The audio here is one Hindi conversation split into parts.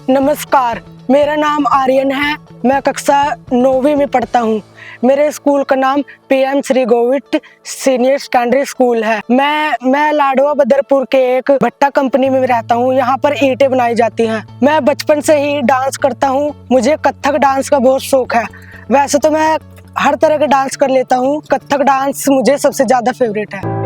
नमस्कार, मेरा नाम आर्यन है। मैं कक्षा 9वीं में पढ़ता हूँ। मेरे स्कूल का नाम पीएम श्री गोविट सीनियर सेकेंडरी स्कूल है। मैं लाडवा बदरपुर के एक भट्टा कंपनी में रहता हूँ। यहाँ पर ईंटें बनाई जाती हैं। मैं बचपन से ही डांस करता हूँ। मुझे कथक डांस का बहुत शौक है। वैसे तो मैं हर तरह के डांस कर लेता हूँ। कथक डांस मुझे सबसे ज्यादा फेवरेट है।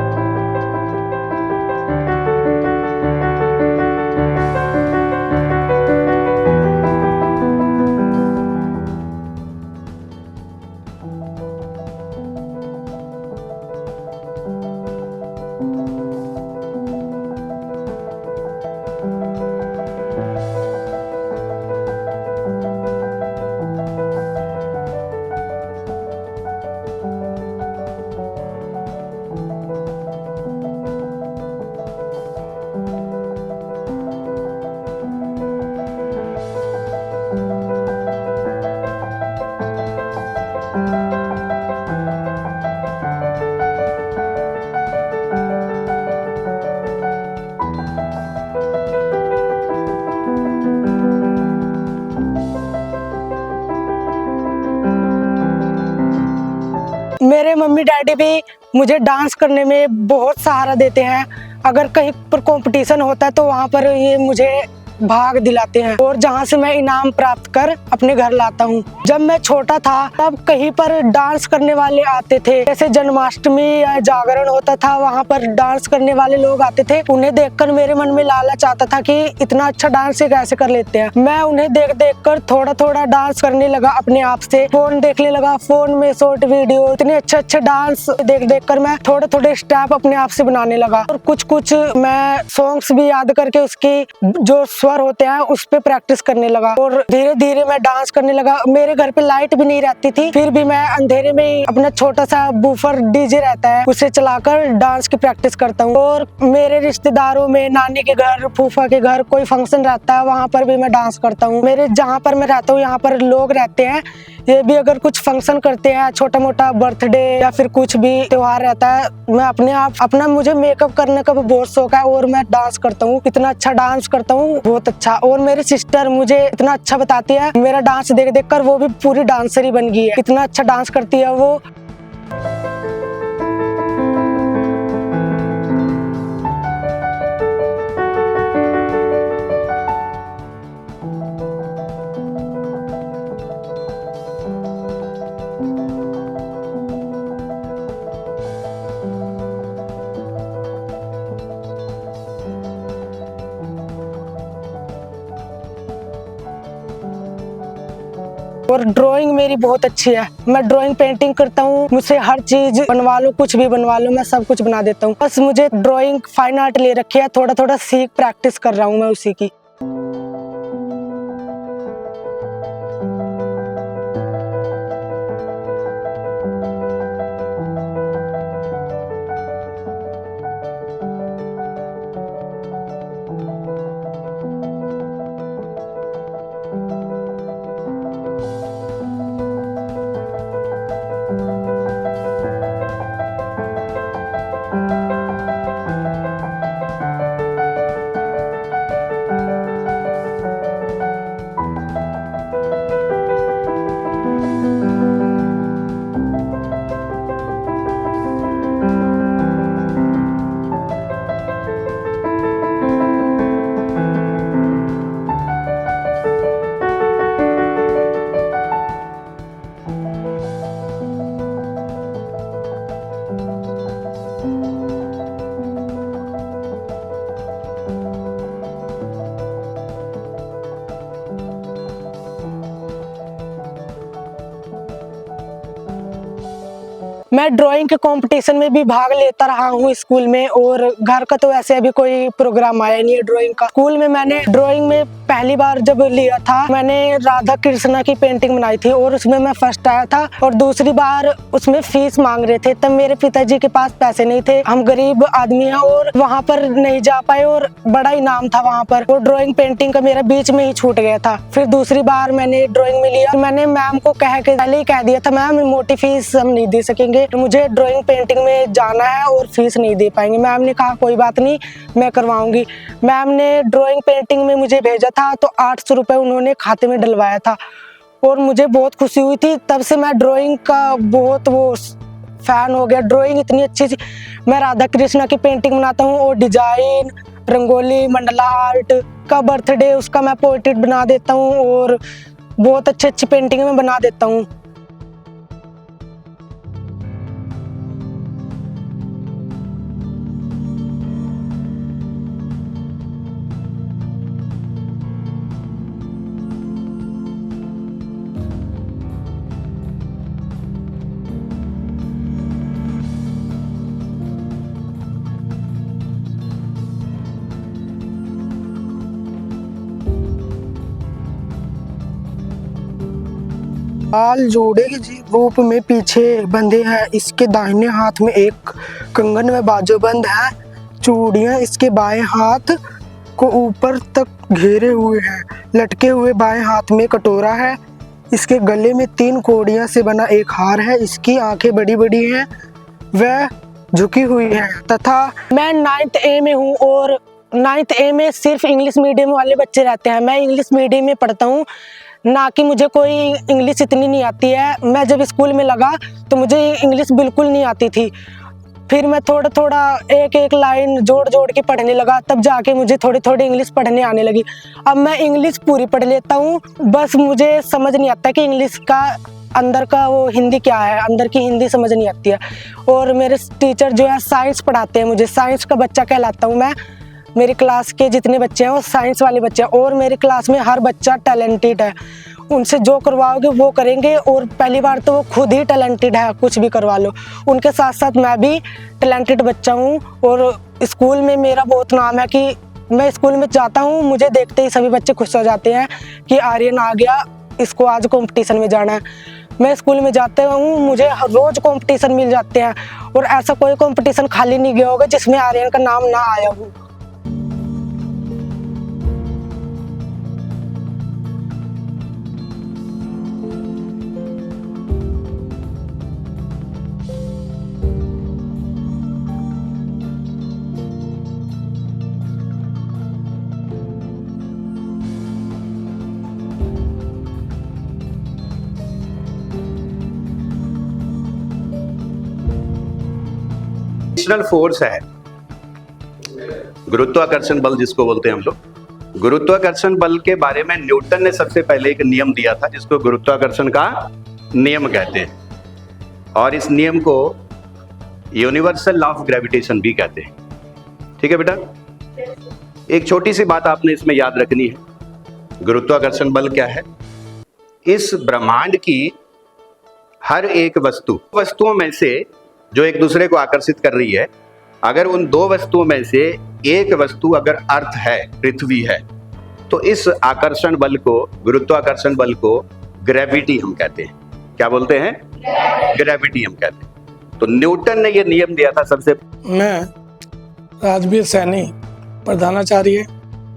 मेरे मम्मी डैडी भी मुझे डांस करने में बहुत सहारा देते हैं। अगर कहीं पर कंपटीशन होता है तो वहाँ पर ये मुझे भाग दिलाते हैं और जहाँ से मैं इनाम प्राप्त कर अपने घर लाता हूँ। जब मैं छोटा था तब कहीं पर डांस करने वाले आते थे, जैसे जन्माष्टमी या जागरण होता था, वहाँ पर डांस करने वाले लोग आते थे। उन्हें देखकर मेरे मन में लालच आता था कि इतना अच्छा डांस ये कैसे कर लेते हैं। मैं उन्हें देख देख कर थोड़ा थोड़ा डांस करने लगा अपने आप से। फोन देखने लगा, फोन में शॉर्ट वीडियो, इतने अच्छे अच्छे डांस देख देख कर मैं थोड़े थोड़े स्टेप अपने आप से बनाने लगा और कुछ कुछ मैं सॉन्ग्स भी याद करके उसकी जो स्वर होते हैं उस पे प्रैक्टिस करने लगा और धीरे धीरे मैं डांस करने लगा। मेरे घर पे लाइट भी नहीं रहती थी, फिर भी मैं अंधेरे में ही अपना छोटा सा बूफर डीजे रहता है उसे चलाकर डांस की प्रैक्टिस करता हूँ। और मेरे रिश्तेदारों में नानी के घर, फूफा के घर कोई फंक्शन रहता है, वहाँ पर भी मैं डांस करता हूँ। मेरे जहाँ पर मैं रहता हूँ यहाँ पर लोग रहते हैं, ये भी अगर कुछ फंक्शन करते हैं, छोटा मोटा बर्थडे या फिर कुछ भी त्योहार रहता है, मैं अपना मुझे मेकअप करने का भी बहुत शौक है और मैं डांस करता हूँ। इतना अच्छा डांस करता हूँ, बहुत अच्छा। और मेरी सिस्टर मुझे इतना अच्छा बताती है, मेरा डांस देख देख कर वो भी पूरी डांसर ही बन गई है। इतना अच्छा डांस करती है वो। और ड्राइंग मेरी बहुत अच्छी है। मैं ड्राइंग पेंटिंग करता हूँ, मुझसे हर चीज बनवा लो, कुछ भी बनवा लो, मैं सब कुछ बना देता हूँ। बस मुझे ड्राइंग फाइन आर्ट ले रखी है, थोड़ा थोड़ा सीख प्रैक्टिस कर रहा हूँ मैं उसी की। मैं ड्राइंग के कंपटीशन में भी भाग लेता रहा हूँ स्कूल में, और घर का तो वैसे अभी कोई प्रोग्राम आया नहीं है ड्राइंग का। स्कूल में मैंने ड्राइंग में पहली बार जब लिया था, मैंने राधा कृष्णा की पेंटिंग बनाई थी और उसमें मैं फर्स्ट आया था। और दूसरी बार उसमें फीस मांग रहे थे, तब मेरे पिताजी के पास पैसे नहीं थे, हम गरीब आदमी हैं और वहाँ पर नहीं जा पाए और बड़ा इनाम था वहाँ पर। और ड्राइंग पेंटिंग का मेरा बीच में ही छूट गया था। फिर दूसरी बार मैंने ड्राइंग में लिया, मैंने मैम को कह के पहले ही कह दिया था, मैम मोटी फीस हम नहीं दे सकेंगे, मुझे ड्राइंग पेंटिंग में जाना है और फीस नहीं दे पाएंगे। मैम ने कहा कोई बात नहीं, मैं करवाऊंगी। मैम ने ड्राइंग पेंटिंग में मुझे भेजा था तो 800 रुपये उन्होंने खाते में डलवाया था और मुझे बहुत खुशी हुई थी। तब से मैं ड्राइंग का बहुत वो फैन हो गया। ड्राइंग इतनी अच्छी थी, मैं राधा कृष्णा की पेंटिंग बनाता हूँ और डिजाइन, रंगोली, मंडला आर्ट का बर्थडे उसका मैं पोर्ट्रेट बना देता हूँ और बहुत अच्छी अच्छी पेंटिंग में बना देता हूँ। बाल जोड़े के रूप में पीछे बंधे हैं। इसके दाहिने हाथ में एक कंगन व बाजूबंद है। चूड़ियां इसके बाएं हाथ को ऊपर तक घेरे हुए हैं। लटके हुए बाएं हाथ में कटोरा है। इसके गले में 3 कौड़ियों से बना एक हार है। इसकी आंखें बड़ी बड़ी हैं, वह झुकी हुई है। तथा मैं 9th A में हूँ और 9th A में सिर्फ इंग्लिश मीडियम वाले बच्चे रहते हैं। मैं इंग्लिश मीडियम में पढ़ता हूँ, ना कि मुझे कोई इंग्लिश इतनी नहीं आती है। मैं जब स्कूल में लगा तो मुझे इंग्लिश बिल्कुल नहीं आती थी। फिर मैं थोड़ा थोड़ा एक एक लाइन जोड़ जोड़ के पढ़ने लगा, तब जाके मुझे थोड़ी थोड़ी इंग्लिश पढ़ने आने लगी। अब मैं इंग्लिश पूरी पढ़ लेता हूँ, बस मुझे समझ नहीं आता कि इंग्लिश का अंदर का वो हिंदी क्या है, अंदर की हिंदी समझ नहीं आती है। और मेरे टीचर जो है साइंस पढ़ाते हैं, मुझे साइंस का बच्चा कहलाता हूँ मैं। मेरी क्लास के जितने बच्चे हैं वो साइंस वाले बच्चे हैं और मेरी क्लास में हर बच्चा टैलेंटेड है। उनसे जो करवाओगे वो करेंगे और पहली बार तो वो खुद ही टैलेंटेड है, कुछ भी करवा लो। उनके साथ साथ मैं भी टैलेंटेड बच्चा हूँ और स्कूल में मेरा बहुत नाम है कि मैं स्कूल में जाता हूँ, मुझे देखते ही सभी बच्चे खुश हो जाते हैं कि आर्यन आ गया, इसको आज कंपटीशन में जाना है। मैं स्कूल में जाते हूँ, मुझे रोज कंपटीशन मिल जाते हैं और ऐसा कोई कंपटीशन खाली नहीं गया होगा जिसमें आर्यन का नाम ना आया हो। नेचुरल फोर्स है गुरुत्वाकर्षण बल, जिसको बोलते हैं हम लोग। गुरुत्वाकर्षण बल के बारे में न्यूटन ने सबसे पहले एक नियम दिया था जिसको गुरुत्वाकर्षण का नियम कहते हैं और इस नियम को यूनिवर्सल लॉ ऑफ ग्रेविटेशन भी कहते हैं। ठीक है बेटा, एक छोटी सी बात आपने इसमें याद रखनी है। गुरुत्वाकर्षण बल क्या है? इस ब्रह्मांड की हर एक वस्तुओं में से जो एक दूसरे को आकर्षित कर रही है, अगर उन 2 वस्तुओं में से एक वस्तु अगर अर्थ है, पृथ्वी है, तो इस आकर्षण बल को, गुरुत्वाकर्षण बल को ग्रेविटी हम कहते हैं। क्या बोलते हैं? ग्रेविटी हम कहते हैं। तो न्यूटन ने यह नियम दिया था सबसे। मैं राजवीर सैनी, प्रधानाचार्य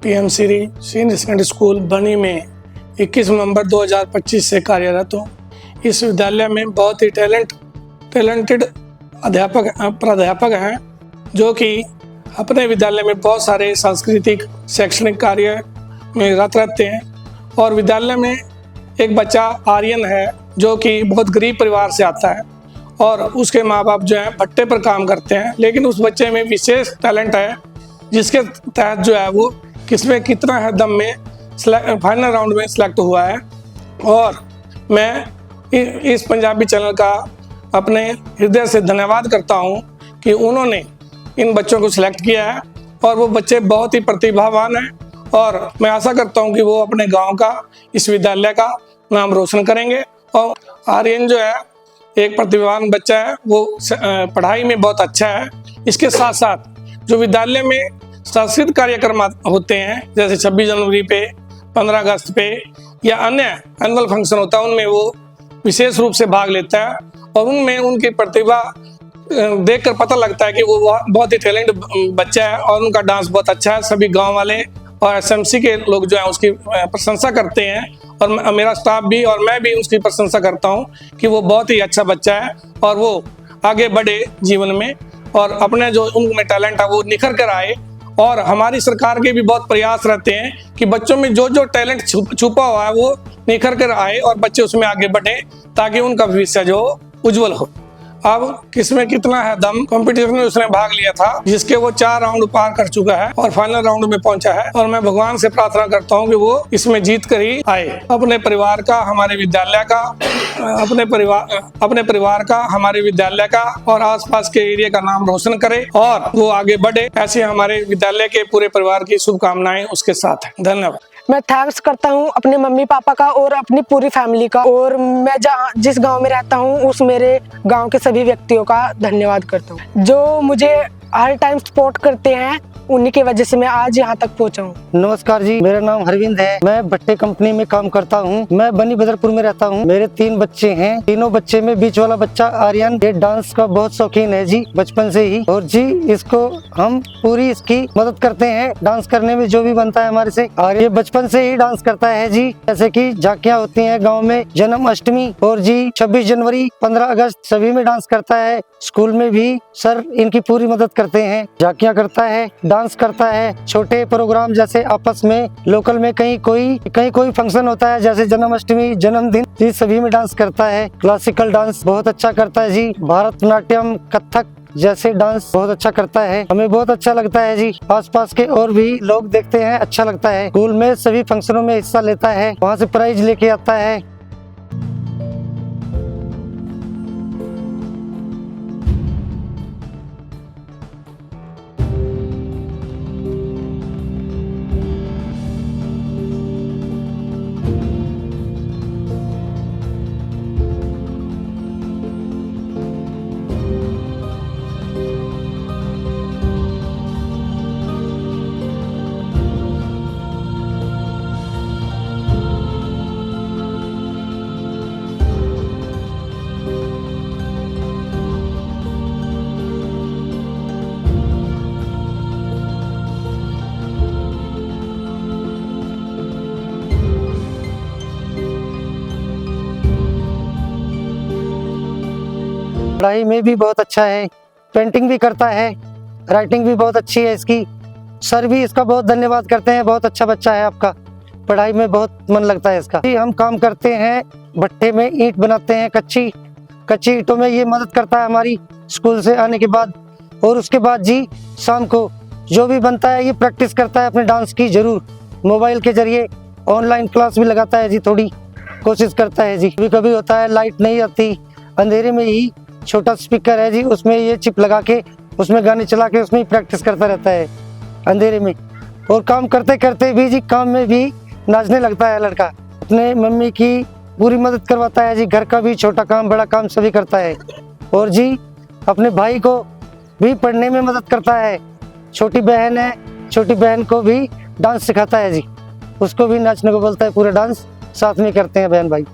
PM Shri senior secondary school बनी में 21 नवंबर 2025 से कार्यरत हूँ। इस विद्यालय में बहुत ही टैलेंटेड प्राध्यापक हैं जो कि अपने विद्यालय में बहुत सारे सांस्कृतिक शैक्षणिक कार्य में रत रहते हैं। और विद्यालय में एक बच्चा आर्यन है जो कि बहुत गरीब परिवार से आता है और उसके माँ बाप जो है भट्टे पर काम करते हैं, लेकिन उस बच्चे में विशेष टैलेंट है जिसके तहत जो है वो किसमें कितना है दम में फाइनल राउंड में सिलेक्ट हुआ है। और मैं इस पंजाबी चैनल का अपने हृदय से धन्यवाद करता हूं कि उन्होंने इन बच्चों को सिलेक्ट किया है और वो बच्चे बहुत ही प्रतिभावान हैं और मैं आशा करता हूं कि वो अपने गांव का, इस विद्यालय का नाम रोशन करेंगे। और आर्यन जो है एक प्रतिभावान बच्चा है, वो पढ़ाई में बहुत अच्छा है। इसके साथ साथ जो विद्यालय में सांस्कृतिक कार्यक्रम होते हैं जैसे 26 जनवरी पे, 15 अगस्त पे या अन्य एनुअल फंक्शन होता है, उनमें वो विशेष रूप से भाग लेता है और उनमें उनकी प्रतिभा देखकर पता लगता है कि वो बहुत ही टैलेंट बच्चा है और उनका डांस बहुत अच्छा है। सभी गांव वाले और SMC के लोग जो है उसकी प्रशंसा करते हैं और मेरा स्टाफ भी और मैं भी उसकी प्रशंसा करता हूं कि वो बहुत ही अच्छा बच्चा है और वो आगे बढ़े जीवन में और अपने जो उनमें टैलेंट है वो निखर कर आए। और हमारी सरकार के भी बहुत प्रयास रहते हैं कि बच्चों में जो जो टैलेंट छुपा हुआ है वो निखर कर आए और बच्चे उसमें आगे बढ़े ताकि उनका भविष्य जो उज्जवल हो। अब किसमें कितना है दम कंपटीशन में उसने भाग लिया था, जिसके वो 4 राउंड पार कर चुका है और फाइनल राउंड में पहुंचा है। और मैं भगवान से प्रार्थना करता हूं कि वो इसमें जीत कर ही आए, अपने परिवार का, हमारे विद्यालय का, अपने परिवार का, हमारे विद्यालय का और आसपास के एरिया का नाम रोशन करे और वो आगे बढ़े। ऐसे हमारे विद्यालय के पूरे परिवार की शुभकामनाएं उसके साथ है। धन्यवाद। मैं थैंक्स करता हूँ अपने मम्मी पापा का और अपनी पूरी फैमिली का, और मैं जिस गांव में रहता हूँ उस मेरे गांव के सभी व्यक्तियों का धन्यवाद करता हूँ जो मुझे हर टाइम सपोर्ट करते हैं। उन्हीं की वजह से मैं आज यहाँ तक पहुँचा हूँ। नमस्कार जी, मेरा नाम हरविंद है। मैं भट्टे कंपनी में काम करता हूँ। मैं बनी बदरपुर में रहता हूँ। मेरे 3 बच्चे हैं। तीनों बच्चे में बीच वाला बच्चा आर्यन, ये डांस का बहुत शौकीन है जी बचपन से ही, और जी इसको हम पूरी इसकी मदद करते हैं डांस करने में जो भी बनता है हमारे से। और ये बचपन से ही डांस करता है जी, जैसे कि झांकियाँ होती हैं गाँव में, जन्माष्टमी और जी 26 जनवरी, 15 अगस्त सभी में डांस करता है। स्कूल में भी सर इनकी पूरी मदद करते हैं, झांकियाँ करता है, डांस करता है। छोटे प्रोग्राम जैसे आपस में लोकल में कहीं कोई फंक्शन होता है जैसे जन्माष्टमी, जन्मदिन, जी सभी में डांस करता है। क्लासिकल डांस बहुत अच्छा करता है जी, भरतनाट्यम, कथक जैसे डांस बहुत अच्छा करता है। हमें बहुत अच्छा लगता है जी। आसपास के और भी लोग देखते हैं, अच्छा लगता है। स्कूल में सभी फंक्शनों में हिस्सा लेता है, वहाँ से प्राइज लेके आता है। पढ़ाई में भी बहुत अच्छा है, पेंटिंग भी करता है, राइटिंग भी बहुत अच्छी है इसकी। सर भी इसका बहुत धन्यवाद करते हैं, बहुत अच्छा बच्चा है आपका, पढ़ाई में बहुत मन लगता है इसका। हम काम करते हैं भट्टे में, ईंट बनाते हैं, कच्ची ईंटों में ये मदद करता है हमारी स्कूल से आने के बाद। और उसके बाद जी शाम को जो भी बनता है ये प्रैक्टिस करता है अपने डांस की जरूर। मोबाइल के जरिए ऑनलाइन क्लास भी लगाता है जी, थोड़ी कोशिश करता है जी। कभी कभी होता है लाइट नहीं आती, अंधेरे में ही छोटा स्पीकर है जी, उसमें ये चिप लगा के उसमें गाने चला के उसमें ही प्रैक्टिस करता रहता है अंधेरे में। और काम करते करते भी जी काम में भी नाचने लगता है लड़का। अपने मम्मी की पूरी मदद करवाता है जी, घर का भी छोटा काम बड़ा काम सभी करता है। और जी अपने भाई को भी पढ़ने में मदद करता है। छोटी बहन है, छोटी बहन को भी डांस सिखाता है जी, उसको भी नाचने को बोलता है। पूरा डांस साथ में करते हैं बहन भाई।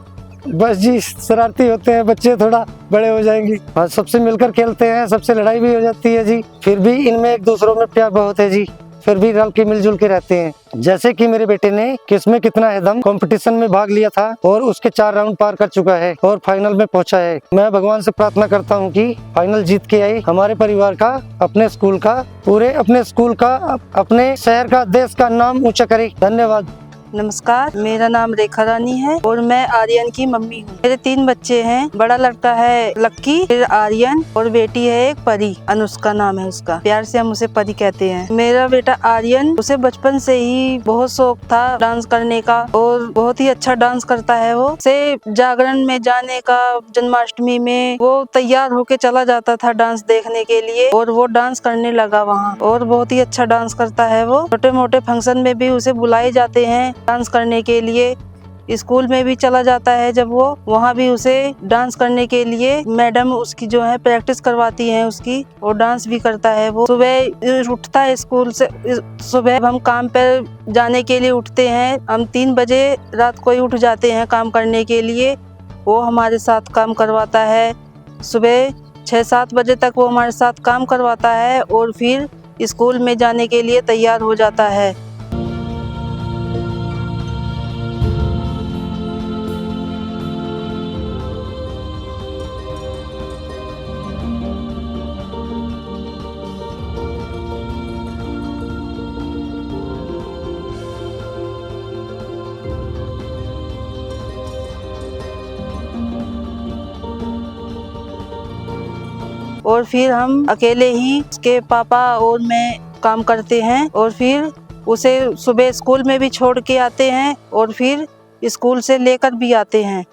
बस जी शरारती होते हैं बच्चे, थोड़ा बड़े हो जाएंगे। हाँ, सबसे मिलकर खेलते हैं, सबसे लड़ाई भी हो जाती है जी, फिर भी इनमें एक दूसरों में प्यार बहुत है जी, फिर भी रल के मिलजुल के रहते हैं। जैसे कि मेरे बेटे ने किसमें कितना है दम कंपटीशन में भाग लिया था और उसके 4 राउंड पार कर चुका है और फाइनल में पहुंचा है। मैं भगवान से प्रार्थना करता हूं कि फाइनल जीत के आए, हमारे परिवार का, अपने स्कूल का, पूरे अपने स्कूल का, अपने शहर का, देश का नाम ऊंचा करे। धन्यवाद। नमस्कार, मेरा नाम रेखा रानी है और मैं आर्यन की मम्मी हूँ। मेरे 3 बच्चे हैं। बड़ा लड़का है लक्की, फिर आर्यन, और बेटी है एक परी, अनुष्का नाम है उसका, प्यार से हम उसे परी कहते हैं। मेरा बेटा आर्यन, उसे बचपन से ही बहुत शौक था डांस करने का और बहुत ही अच्छा डांस करता है वो। से जागरण में जाने का, जन्माष्टमी में वो तैयार होके चला जाता था डांस देखने के लिए और वो डांस करने लगा वहाँ, और बहुत ही अच्छा डांस करता है वो। छोटे मोटे फंक्शन में भी उसे बुलाए जाते हैं डांस करने के लिए। स्कूल में भी चला जाता है जब वो, वहाँ भी उसे डांस करने के लिए मैडम उसकी जो है प्रैक्टिस करवाती है उसकी, और डांस भी करता है वो। सुबह उठता है स्कूल से, सुबह हम काम पर जाने के लिए उठते हैं, हम 3 बजे रात को ही उठ जाते हैं काम करने के लिए। वो हमारे साथ काम करवाता है, सुबह 6-7 बजे तक वो हमारे साथ काम करवाता है और फिर स्कूल में जाने के लिए तैयार हो जाता है। और फिर हम अकेले ही उसके पापा और मैं काम करते हैं और फिर उसे सुबह स्कूल में भी छोड़ के आते हैं और फिर स्कूल से लेकर भी आते हैं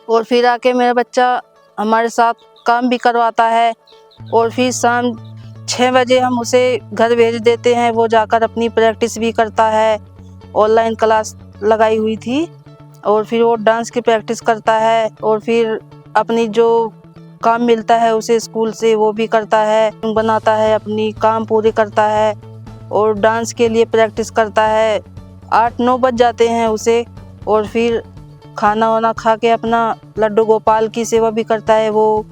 और फिर आके मेरा बच्चा हमारे साथ काम भी करवाता है और फिर शाम 6 बजे हम उसे घर भेज देते हैं। वो जाकर अपनी प्रैक्टिस भी करता है, ऑनलाइन क्लास लगाई हुई थी और फिर वो डांस की प्रैक्टिस करता है और फिर अपनी जो काम मिलता है उसे स्कूल से वो भी करता है, बनाता है, अपनी काम पूरे करता है और डांस के लिए प्रैक्टिस करता है। 8-9 बज जाते हैं उसे और फिर खाना वाना खा के अपना लड्डू गोपाल की सेवा भी करता है। वो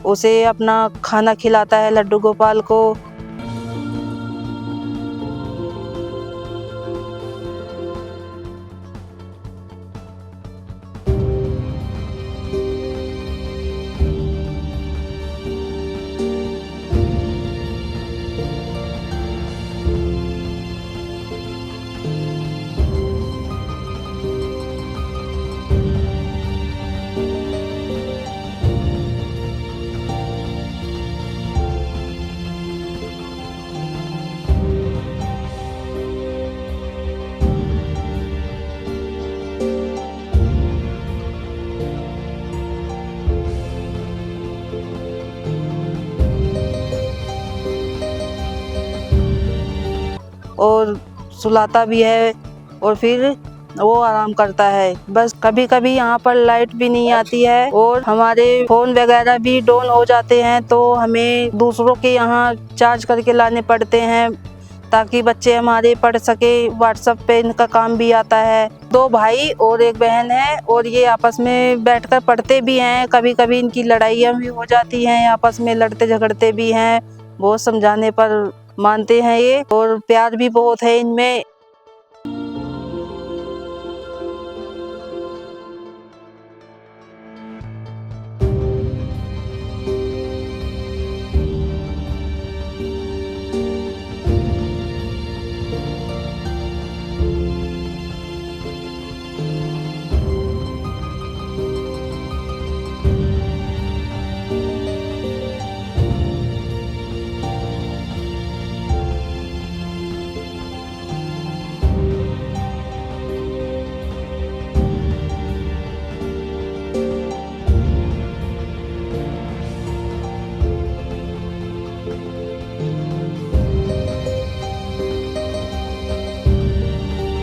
उसे अपना खाना खिलाता है लड्डू गोपाल को। और सुलाता भी है और फिर वो आराम करता है। बस कभी कभी यहाँ पर लाइट भी नहीं आती है और हमारे फोन वगैरह भी डाउन हो जाते हैं तो हमें दूसरों के यहाँ चार्ज करके लाने पड़ते हैं ताकि बच्चे हमारे पढ़ सके। व्हाट्सएप पे इनका काम भी आता है। 2 भाई और 1 बहन है और ये आपस में बैठकर पढ़ते भी हैं। कभी कभी इनकी लड़ाइयाँ भी हो जाती हैं, आपस में लड़ते झगड़ते भी हैं। बहुत समझाने पर मानते हैं ये और प्यार भी बहुत है इनमें।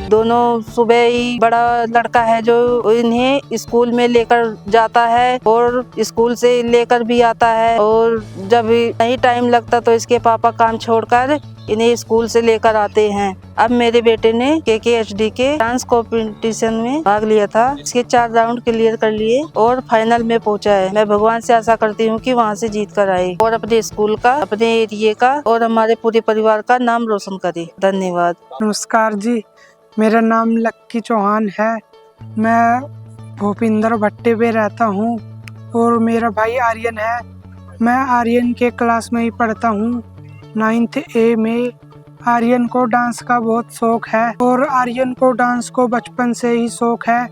दोनों सुबह ही बड़ा लड़का है जो इन्हें स्कूल में लेकर जाता है और स्कूल से लेकर भी आता है और जब नहीं टाइम लगता तो इसके पापा काम छोड़कर इन्हें स्कूल से लेकर आते हैं। अब मेरे बेटे ने KKHD के डांस कॉम्पिटिशन में भाग लिया था। इसके 4 राउंड क्लियर कर लिए और फाइनल में पहुंचा है। मैं भगवान से आशा करती हूं कि वहां से जीत कर आए और अपने स्कूल का, अपने एरिया का और हमारे पूरे परिवार का नाम रोशन करे। धन्यवाद। नमस्कार जी, मेरा नाम लक्की चौहान है। मैं भूपिंदर भट्टे पे रहता हूँ और मेरा भाई आर्यन है। मैं आर्यन के क्लास में ही पढ़ता हूँ, 9th A में। आर्यन को डांस का बहुत शौक है और आर्यन को डांस को बचपन से ही शौक है।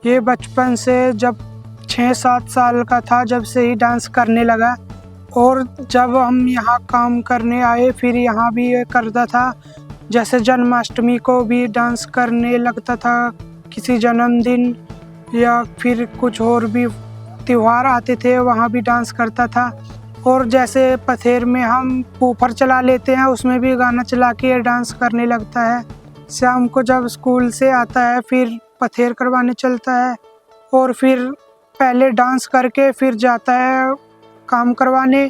ये बचपन से जब 6-7 साल का था जब से ही डांस करने लगा और जब हम यहाँ काम करने आए फिर यहाँ भी ये करता था। जैसे जन्माष्टमी को भी डांस करने लगता था, किसी जन्मदिन या फिर कुछ और भी त्योहार आते थे वहाँ भी डांस करता था। और जैसे पथेर में हम ऊपर चला लेते हैं उसमें भी गाना चला के डांस करने लगता है। शाम को जब स्कूल से आता है फिर पथेर करवाने चलता है और फिर पहले डांस करके फिर जाता है काम करवाने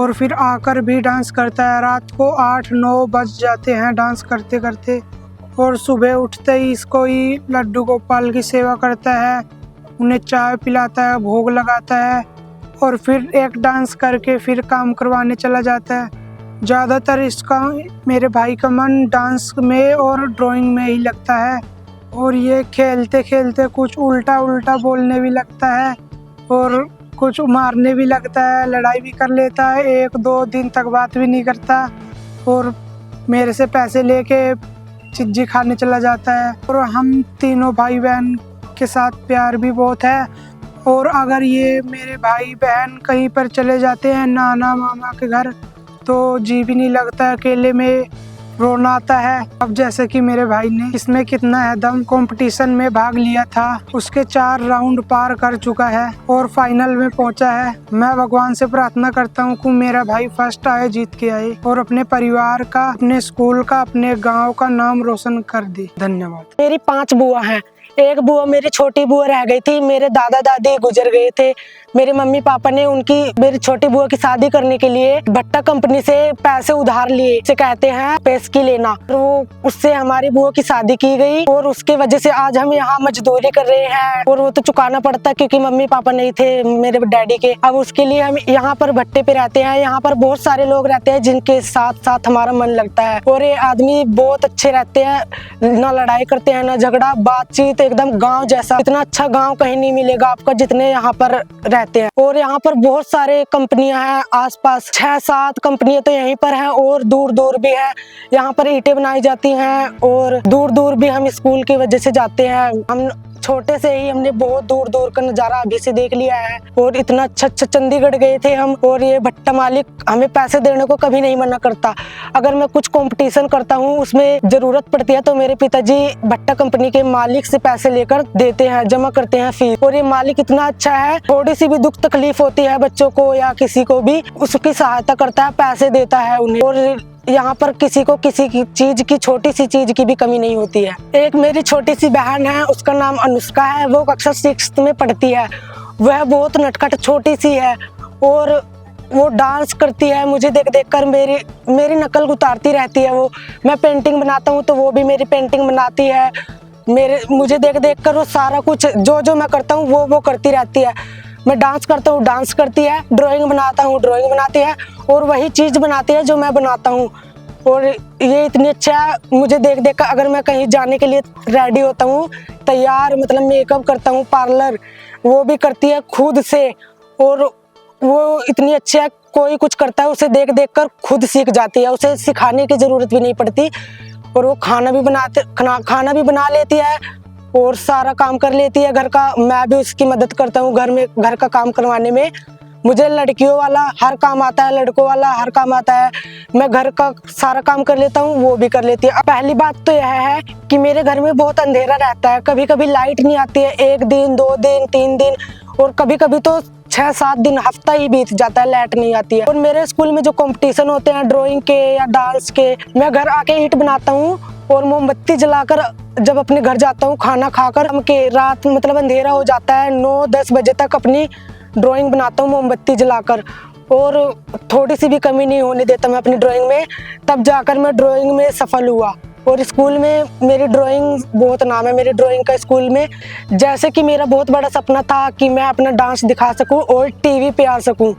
और फिर आकर भी डांस करता है। रात को 8-9 बज जाते हैं डांस करते करते और सुबह उठते ही इसको ही लड्डू गोपाल की सेवा करता है, उन्हें चाय पिलाता है, भोग लगाता है और फिर एक डांस करके फिर काम करवाने चला जाता है। ज़्यादातर इसका, मेरे भाई का मन डांस में और ड्राइंग में ही लगता है और ये खेलते खेलते कुछ उल्टा उल्टा बोलने भी लगता है और कुछ मारने भी लगता है, लड़ाई भी कर लेता है। 1-2 दिन तक बात भी नहीं करता और मेरे से पैसे लेके चिज्जी खाने चला जाता है। और हम तीनों भाई बहन के साथ प्यार भी बहुत है और अगर ये मेरे भाई बहन कहीं पर चले जाते हैं नाना मामा के घर तो जी भी नहीं लगता, अकेले में रोना आता है। अब जैसे कि मेरे भाई ने इसमें कितना है दम, कंपटीशन में भाग लिया था, उसके 4 राउंड पार कर चुका है और फाइनल में पहुंचा है। मैं भगवान से प्रार्थना करता हूं कि मेरा भाई फर्स्ट आए, जीत के आए और अपने परिवार का, अपने स्कूल का, अपने गांव का नाम रोशन कर दे। धन्यवाद। मेरी 5 बुआ हैं। एक बुआ मेरी छोटी बुआ रह गई थी, मेरे दादा दादी गुजर गए थे। मेरे मम्मी पापा ने मेरी छोटी बुआ की शादी करने के लिए भट्टा कंपनी से पैसे उधार लिए, से कहते हैं पेशगी लेना, तो उससे हमारी बुआ की शादी की गई और उसके वजह से आज हम यहाँ मजदूरी कर रहे हैं और वो तो चुकाना पड़ता क्योंकि मम्मी पापा नहीं थे मेरे डैडी के। अब उसके लिए हम यहाँ पर भट्टे पे रहते हैं। यहाँ पर बहुत सारे लोग रहते हैं जिनके साथ साथ हमारा मन लगता है और ये आदमी बहुत अच्छे रहते हैं, ना लड़ाई करते हैं ना झगड़ा, बातचीत एकदम गाँव जैसा। इतना अच्छा गाँव कहीं नहीं मिलेगा आपका जितने यहाँ पर रहते हैं। और यहाँ पर बहुत सारे कंपनियां हैं, आसपास 6-7 कंपनियां तो यहीं पर हैं और दूर दूर भी है। यहाँ पर ईंटें बनाई जाती हैं और दूर दूर भी हम स्कूल की वजह से जाते हैं। हम छोटे से ही हमने बहुत दूर दूर का नज़ारा अभी से देख लिया है और इतना अच्छा चंडीगढ़ गए थे हम। और ये भट्टा मालिक हमें पैसे देने को कभी नहीं मना करता। अगर मैं कुछ कंपटीशन करता हूँ उसमें ज़रूरत पड़ती है तो मेरे पिताजी भट्टा कंपनी के मालिक से पैसे लेकर देते हैं, जमा करते हैं फीस। और ये मालिक इतना अच्छा है, थोड़ी सी भी दुख तकलीफ होती है बच्चों को या किसी को भी, उसकी सहायता करता है, पैसे देता है उन्हें। और यहाँ पर किसी को किसी की चीज की, छोटी सी चीज की भी कमी नहीं होती है। एक मेरी छोटी सी बहन है, उसका नाम अनुष्का है, वो कक्षा 6 में पढ़ती है। वह बहुत नटखट छोटी सी है और वो डांस करती है। मुझे देख देख कर मेरी नकल उतारती रहती है। वो, मैं पेंटिंग बनाता हूँ तो वो भी मेरी पेंटिंग बनाती है। मुझे देख देख कर वो सारा कुछ जो मैं करता हूँ वो करती रहती है। मैं डांस करता हूँ, डांस करती है, ड्राइंग बनाता हूँ, ड्राइंग बनाती है और वही चीज़ बनाती है जो मैं बनाता हूँ। और ये इतनी अच्छा है, मुझे देख देख कर अगर मैं कहीं जाने के लिए रेडी होता हूँ, तैयार मतलब मेकअप करता हूँ, पार्लर वो भी करती है खुद से। और वो इतनी अच्छी है, कोई कुछ करता है उसे देख देख कर खुद सीख जाती है, उसे सिखाने की ज़रूरत भी नहीं पड़ती। और वो खाना भी बना लेती है और सारा काम कर लेती है घर का। मैं भी उसकी मदद करता हूँ घर का काम करवाने में। मुझे लड़कियों वाला हर काम आता है, लड़कों वाला हर काम आता है। मैं घर का सारा काम कर लेता हूँ, वो भी कर लेती है। पहली बात तो यह है कि मेरे घर में बहुत अंधेरा रहता है, कभी कभी लाइट नहीं आती है, 1 दिन 2 दिन 3 दिन और कभी कभी तो 6-7 दिन, हफ्ता ही बीत जाता है, लाइट नहीं आती है। और मेरे स्कूल में जो कंपटीशन होते हैं ड्राइंग के या डांस के, मैं घर आके ईंट बनाता हूँ और मोमबत्ती जलाकर जब अपने घर जाता हूँ खाना खाकर, के रात मतलब अंधेरा हो जाता है 9-10 बजे तक अपनी ड्राइंग बनाता हूँ मोमबत्ती जलाकर। और थोड़ी सी भी कमी नहीं होने देता मैं अपनी ड्राइंग में, तब जाकर मैं ड्राइंग में सफल हुआ। और स्कूल में मेरी ड्राइंग बहुत नाम है मेरी ड्राइंग का स्कूल में। जैसे कि मेरा बहुत बड़ा सपना था कि मैं अपना डांस दिखा सकूं और टीवी पे आ सकूं।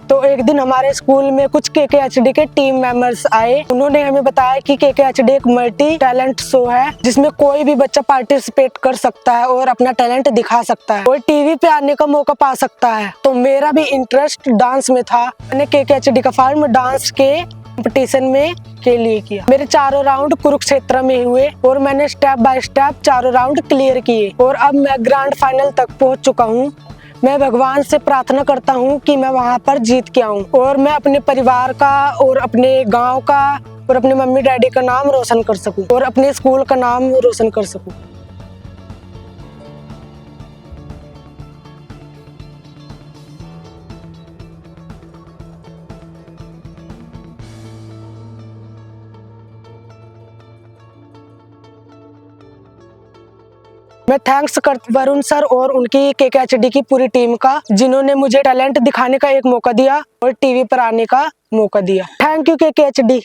तो एक दिन हमारे स्कूल में कुछ KKHD के टीम मेंबर्स आए। उन्होंने हमें बताया कि KKHD एक मल्टी टैलेंट शो है जिसमें कोई भी बच्चा पार्टिसिपेट कर सकता है और अपना टैलेंट दिखा सकता है और टीवी पे आने का मौका पा सकता है। तो मेरा भी इंटरेस्ट डांस में था। मैंने KKHD का फॉर्म डांस के कंपटीशन में के लिए किया। मेरे 4 राउंड कुरुक्षेत्र में हुए और मैंने step by step 4 round clear किए और अब मैं ग्रैंड फाइनल तक पहुंच चुका हूं। मैं भगवान से प्रार्थना करता हूं कि मैं वहां पर जीत के आऊं और मैं अपने परिवार का और अपने गांव का और अपने मम्मी डैडी का नाम रोशन कर सकूं और अपने स्कूल का नाम रोशन कर सकूं। मैं थैंक्स वरुण सर और उनकी KKHD की पूरी टीम का, जिन्होंने मुझे टैलेंट दिखाने का एक मौका दिया और टीवी पर आने का मौका दिया। Thank you KKHD।